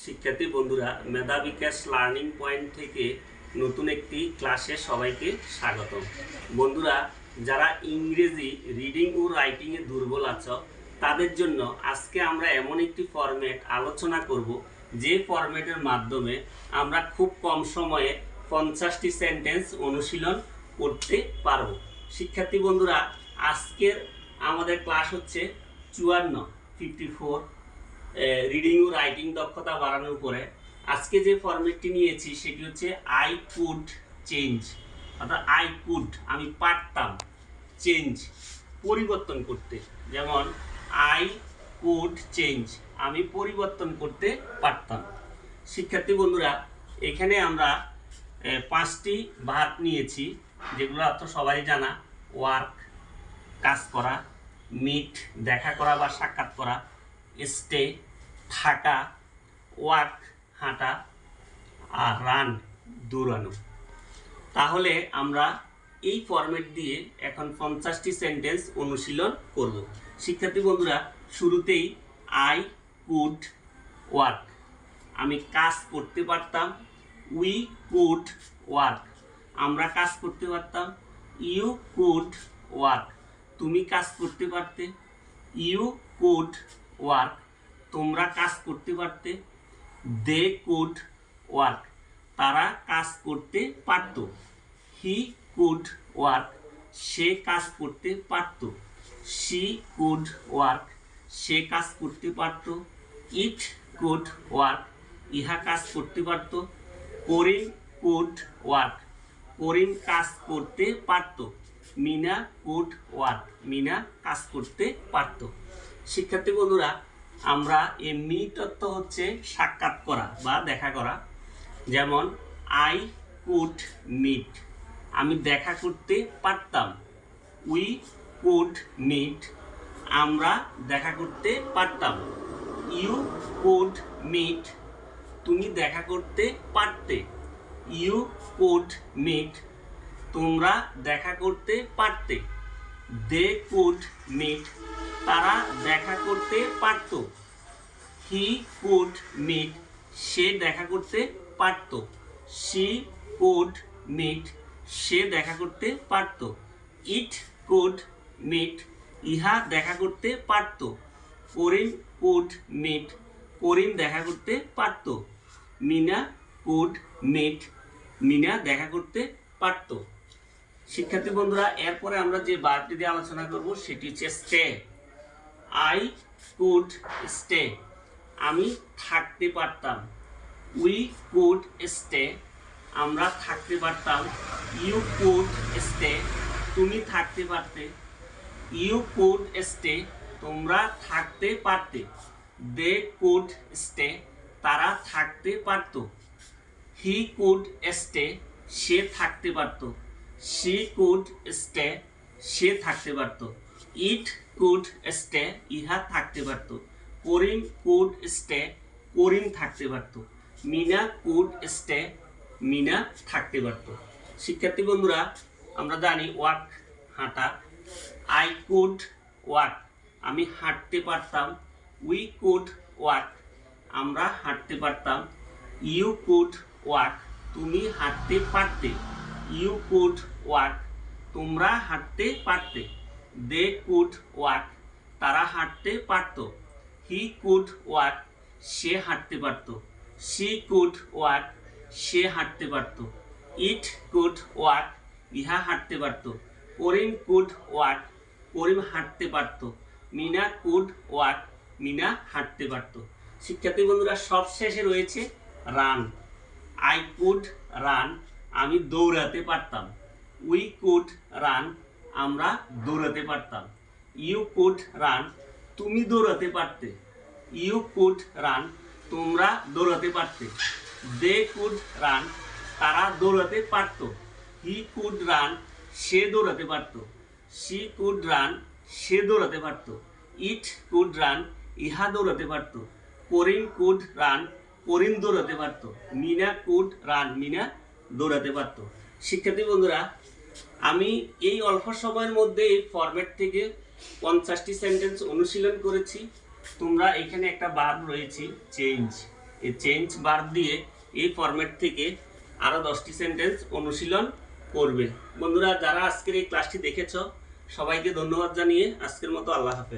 শিক্ষার্থী বন্ধুরা, মেধা বিকাশ learning point থেকে নতুন একটি ক্লাসে সবাইকে স্বাগতম। বন্ধুরা, যারা ইংরেজি রিডিং ও রাইটিংয়ে দুর্বল আছো তাদের জন্য আজকে আমরা এমন একটি ফরম্যাট আলোচনা করব যে ফরম্যাটের মাধ্যমে আমরা খুব কম সময়ে 50টি সেন্টেন্স অনুশীলন করতে পারব। শিক্ষার্থী বন্ধুরা, আজকের আমাদের ক্লাস হচ্ছে 54 রিডিং ও রাইটিং দক্ষতা বাড়ানোর উপরে। আজকে যে ফরম্যাটটি নিয়েছি সেটি হচ্ছে আই কুড চেঞ্জ, অর্থাৎ আই কুড আমি পারতাম, চেঞ্জ পরিবর্তন করতে। যেমন আই কুড চেঞ্জ আমি পরিবর্তন করতে পারতাম। শিক্ষার্থী বন্ধুরা, এখানে আমরা 5টি ভার্ব নিয়েছি, যেগুলো অর্থ সবাই জানা। ওয়ার্ক কাজ করা, মিট দেখা করা বা সাক্ষাৎ করা, স্টে থাকা, ওয়াক হাঁটা, আর রান দৌড়ানো। তাহলে আমরা এই ফরম্যাট দিয়ে এখন 50টি সেন্টেন্স অনুশীলন করব। শিক্ষার্থী বন্ধুরা, শুরুতেই আই কুড ওয়ার্ক আমি কাজ করতে পারতাম। উই কুড ওয়ার্ক আমরা কাজ করতে পারতাম। ইউ কুড ওয়ার্ক তুমি কাজ করতে পারতে। ইউ কুড ওয়ার্ক তোমরা কাজ করতে পারতে। দে কুড ওয়ার্ক তারা কাজ করতে পারত। হি কুড ওয়ার্ক সে কাজ করতে পারত। শি কুড ওয়ার্ক সে কাজ করতে পারত। ইট কুড ওয়ার্ক ইহা কাজ করতে পারত। করিম কুড ওয়ার্ক করিম কাজ করতে পারত। মিনা কুড ওয়ার্ক মিনা কাজ করতে পারত। শিক্ষার্থী বন্ধুরা, আমরা এমনি তত্ত্ব হচ্ছে সাক্ষাৎ করা বা দেখা করা। যেমন আই কুড মিট আমি দেখা করতে পারতাম। উই কুড মিট আমরা দেখা করতে পারতাম। ইউ কুড মিট তুমি দেখা করতে পারতে। ইউ কুড মিট তোমরা দেখা করতে পারতে। দে কুড মিট তারা দেখা করতে পারত। হি কুড মিট সে দেখা করতে পারত। শি কুড মিট সে দেখা করতে পারত। ইট কুড মিট ইহা দেখা করতে পারত। করিম কুড মিট করিম দেখা করতে পারত। মিনা কুড মিট মিনা দেখা করতে পারত। শিক্ষার্থী বন্ধুরা, এরপরে আমরা যে ভার্বটি দিয়ে আলোচনা করব সেটি হচ্ছে স্টে। আই কুড স্টে আমি থাকতে পারতাম। উই কুড স্টে আমরা থাকতে পারতাম। ইউ কুড স্টে তুমি থাকতে পারতে। ইউ কুড স্টে তোমরা থাকতে পারতে। দে কুড স্টে তারা থাকতে পারত। হি কুড স্টে সে থাকতে পারত। শি কুড স্টে সে থাকতে পারত। ইট কুড স্টে ইহা থাকতে পারত। করিম কুড স্টে করিম থাকতে পারত। মিনা কুড স্টে মিনা থাকতে পারত। শিক্ষার্থী বন্ধুরা, আমরা জানি ওয়াক হাঁটা। আই কুড ওয়াক আমি হাঁটতে পারতাম। উই কুড ওয়াক আমরা হাঁটতে পারতাম। ইউ কুড ওয়াক তুমি হাঁটতে পারতে। ইউ কুড ওয়াক তোমরা হাঁটতে পারতে। দে কুড ওয়াক তারা হাঁটতে পারত। হি কুড ওয়াক সে হাঁটতে পারত। শি কুড ওয়াক সে হাঁটতে পারত। ইট কুড ওয়াক ইহা হাঁটতে পারত। করিম কুড ওয়াক করিম হাঁটতে পারত। মিনা কুড ওয়াক মিনা হাঁটতে পারত। শিক্ষার্থী বন্ধুরা, সবশেষে রয়েছে রান। আই কুড রান আমি দৌড়াতে পারতাম। উই কুড রান আমরা দৌড়াতে পারতাম। ইউ কুড রান তুমি দৌড়াতে পারতে। ইউ কুড রান তোমরা দৌড়াতে পারতে। দে কুড রান তারা দৌড়াতে পারত। হি কুড রান সে দৌড়াতে পারত। শি কুড রান সে দৌড়াতে পারত। ইট কুড রান ইহা দৌড়াতে পারত। করিম কুড রান করিম দৌড়াতে পারত। মিনা কুড রান মিনা দৌড়াতে পারত। শিক্ষার্থী বন্ধুরা, আমি এই অল্প সময়ের মধ্যে এই ফরম্যাট থেকে 50টি সেন্টেন্স অনুশীলন করেছি। তোমরা এখানে একটা ভার্ব রয়েছে চেঞ্জ, এই চেঞ্জ বার দিয়ে এই ফরম্যাট থেকে আরও 10টি সেন্টেন্স অনুশীলন করবে। বন্ধুরা, যারা আজকের এই ক্লাসটি দেখেছ সবাইকে ধন্যবাদ জানিয়ে আজকের মতো আল্লাহ হাফেজ।